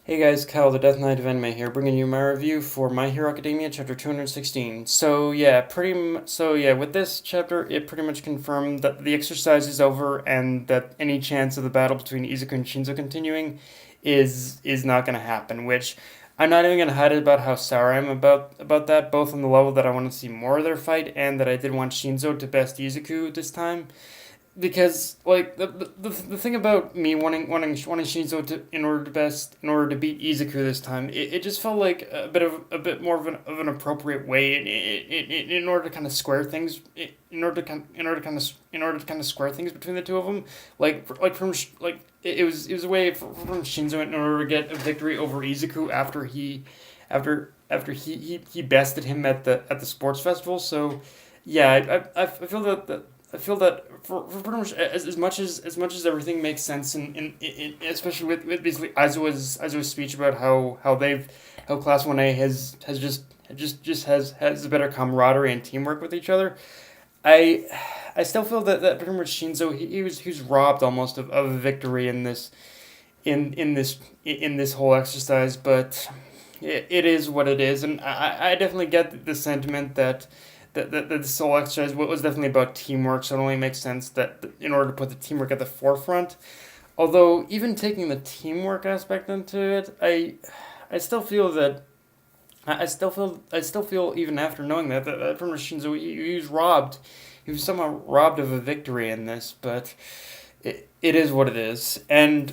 Hey guys, Kyle, the Death Knight of Anime here, bringing you my review for My Hero Academia, chapter 216. With this chapter, it pretty much confirmed that the exercise is over and that any chance of the battle between Izuku and Shinzo continuing is not going to happen. Which I'm not even going to hide about how sour I am about that, both on the level that I want to see more of their fight and that I did want Shinzo to best Izuku this time because like the thing about me wanting Shinzo to in order to beat Izuku this time, it just felt like a bit more of an appropriate way in order to kind of square things in order to kind of square things between the two of them, it was a way from Shinzo in order to get a victory over Izuku after he bested him at the sports festival. So yeah, I feel that I feel that for pretty much as much as everything makes sense in especially with basically Aizawa's speech about how Class 1A has a better camaraderie and teamwork with each other. I I still feel that pretty much Shinzo he was robbed almost of a victory in this whole exercise, but it is what it is, and I definitely get the sentiment that this whole exercise was definitely about teamwork, so it only makes sense that in order to put the teamwork at the forefront. Although even taking the teamwork aspect into it, I still feel that I still feel even after knowing that from Shinzo he was robbed. He was somehow robbed of a victory in this, but it is what it is. And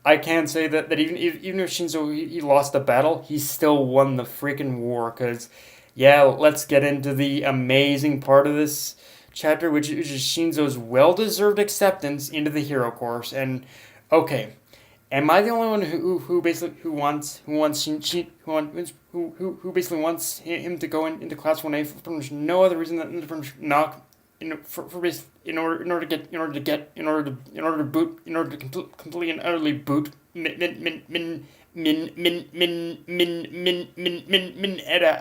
I can say that even if Shinzo he lost the battle, he still won the freaking war. Cause yeah, let's get into the amazing part of this chapter, which is Shinzo's well deserved acceptance into the hero course. And okay, am I the only one who basically who basically wants him to go into class 1A for pretty much no other reason than for not in order to boot in order to completely and utterly boot Mineta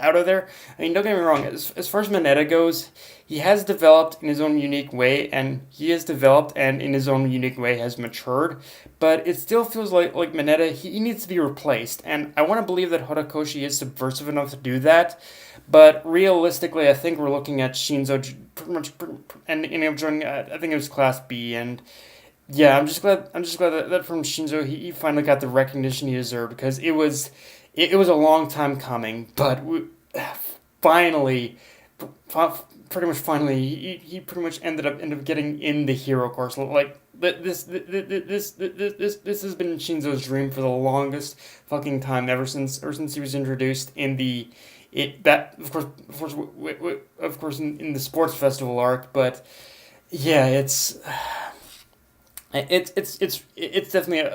out of there. I mean, don't get me wrong. As far as Mineta goes, he has developed in his own unique way, and he has developed and in his own unique way has matured. But it still feels like Mineta he needs to be replaced, and I want to believe that Horikoshi is subversive enough to do that. But realistically, I think we're looking at Shinzo pretty much, and I'm joining. I think it was Class B, and yeah, I'm just glad that from Shinzo he finally got the recognition he deserved because it was a long time coming, but finally, pretty much finally, he pretty much ended up getting in the hero course. Like this has been Shinzo's dream for the longest fucking time ever since he was introduced in the it that of course in the sports festival arc, but yeah, it's definitely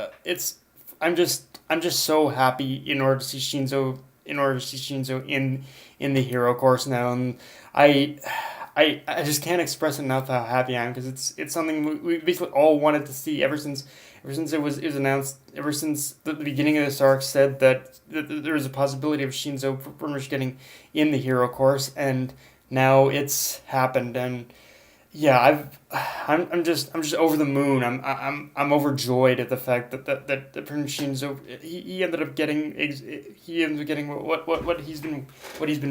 I'm just so happy in order to see Shinzo in the hero course now, and I I just can't express enough how happy I am because it's something we basically all wanted to see ever since it was announced, ever since the beginning of this arc said that there was a possibility of Shinzo pretty much getting in the hero course, and now it's happened. And yeah, I'm just over the moon. I'm overjoyed at the fact that Prince Shinzo he ended up getting he ended up getting what he's been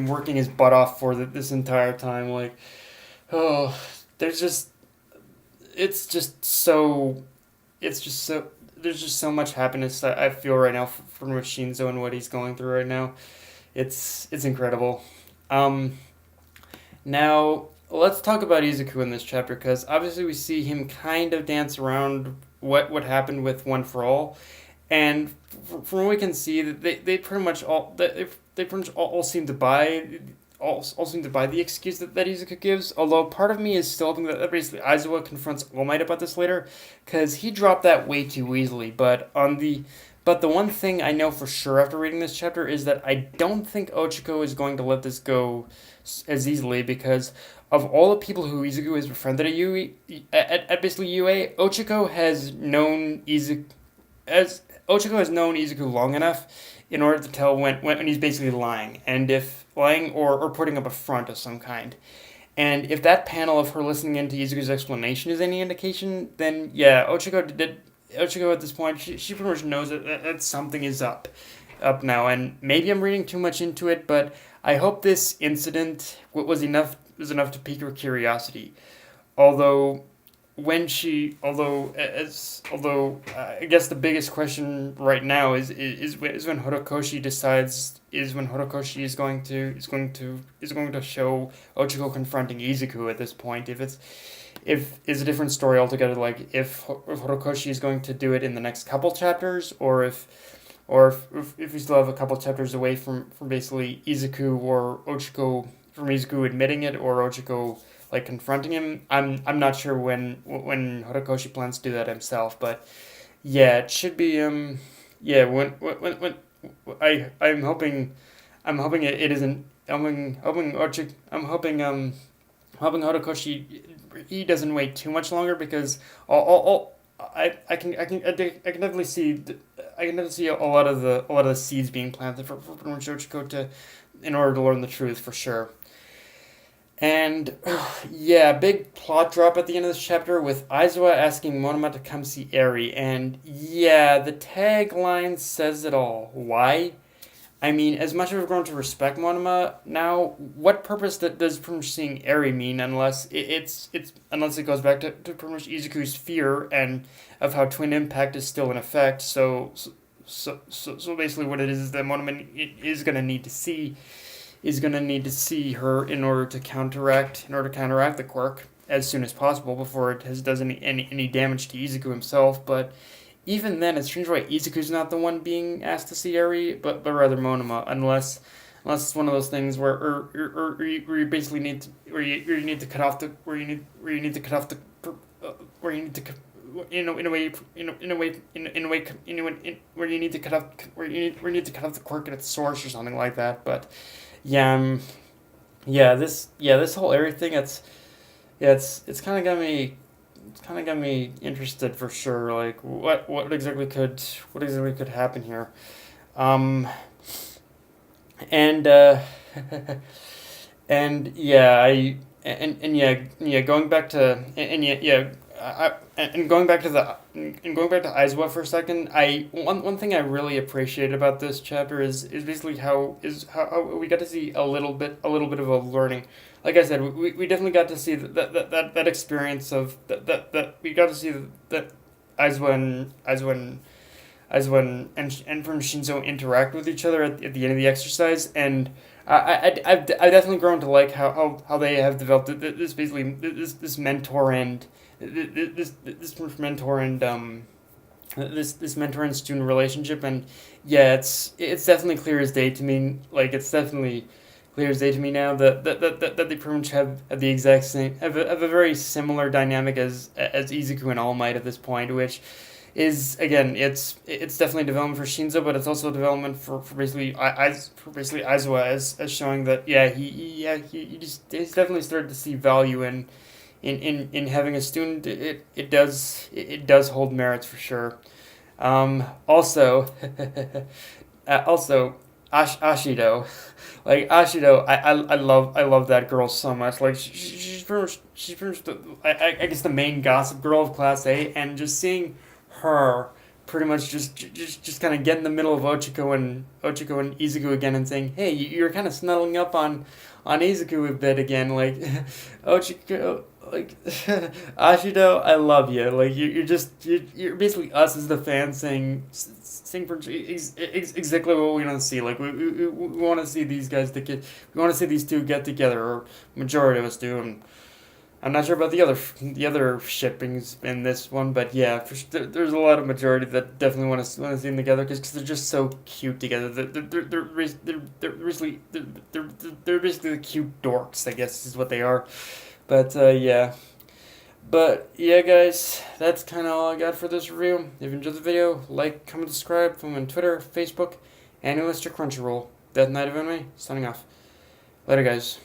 working his butt off for this entire time. Like, oh, there's just it's just so it's just so there's just so much happiness that I feel right now from Shinzo and what he's going through right now. It's incredible. Um, Now, let's talk about Izuku in this chapter because obviously we see him kind of dance around what happened with One for All, and from what we can see, they pretty much they pretty much all seem to buy all seem to buy the excuse that Izuku gives. Although part of me is still hoping that basically Aizawa confronts All Might about this later, because he dropped that way too easily. But the one thing I know for sure after reading this chapter is that I don't think Ochiko is going to let this go as easily because of all the people who Izuku has befriended at basically UA, Ochiko has known Izuku long enough in order to tell when he's basically lying, and if lying or putting up a front of some kind. And if that panel of her listening into Izuku's explanation is any indication, then yeah, Ochiko did Ochiko at this point, she pretty much knows that something is up now, and maybe I'm reading too much into it, but I hope this incident was enough to pique her curiosity. Although I guess the biggest question right now is when Horokoshi decides is when Horokoshi is going to show Ochiko confronting Izuku at this point. If it's a different story altogether, like if Horokoshi is going to do it in the next couple chapters, or if we still have a couple chapters away from basically Izuku or Ochiko from Izuku admitting it or Ochiko like confronting him. I'm not sure when Horikoshi plans to do that himself, but yeah, it should be yeah when I'm hoping it isn't I'm hoping Horikoshi he doesn't wait too much longer because all I can definitely see I can definitely see a lot of the seeds being planted for Shochiko to in order to learn the truth for sure. And yeah, big plot drop at the end of this chapter with Aizawa asking Monoma to come see Eri. And yeah, the tagline says it all. Why? I mean, as much as we've grown to respect Monoma now, what purpose does pretty much seeing Eri mean unless it's unless it goes back to pretty much Izuku's fear and of how Twin Impact is still in effect. So basically, what it is that Monoma is gonna need to see is going to need to see her in order to counteract the quirk as soon as possible before it does any damage to Izuku himself. But even then, it's strange why Izuku's not the one being asked to see Eri, but rather Monoma, unless it's one of those things where you basically need to where you need to cut off the where you need to cut off the where you need to in a way where you need to cut off where you need to cut off the quirk at its source or something like that. But yeah, this whole Eri thing, it's kind of got me interested for sure. Like what exactly could happen here, um, and and yeah, going back to going back to Aizawa for a second, one thing I really appreciated about this chapter is basically how we got to see a little bit of a learning. Like I said, we definitely got to see that experience of that we got to see that Aizawa and from Shinso interact with each other at the end of the exercise, and I've definitely grown to like how they have developed this basically this mentor and this mentor and this mentor and student relationship. And yeah, it's definitely clear as day to me. Like it's definitely clear as day to me now that they pretty much have the exact same have a very similar dynamic as Izuku and All Might at this point, which is again it's definitely development for Shinzo, but it's also development for basically Aizawa as showing that he's definitely started to see value in having a student. It does hold merits for sure. Also, also Ashido, like Ashido, I love that girl so much. Like she's pretty much I guess the main gossip girl of Class A, and just seeing her pretty much just kind of get in the middle of Ochiko and Izuku again and saying, hey, you're kind of snuggling up on Izuku a bit again, like Ochiko, like Ashido, I love you. Like you're basically us as the fans saying for exactly what we want to see. Like we want to see these guys we want to see these two get together, or majority of us do. And I'm not sure about the other shippings in this one, but yeah, there's a lot of majority that definitely want to see them together because they're just so cute together. They're basically the cute dorks, I guess is what they are. But yeah. But yeah, guys, that's kind of all I got for this review. If you enjoyed the video, like, comment, subscribe. Follow me on Twitter, Facebook, and Mr. Crunchyroll. Death Knight of Anime, signing off. Later, guys.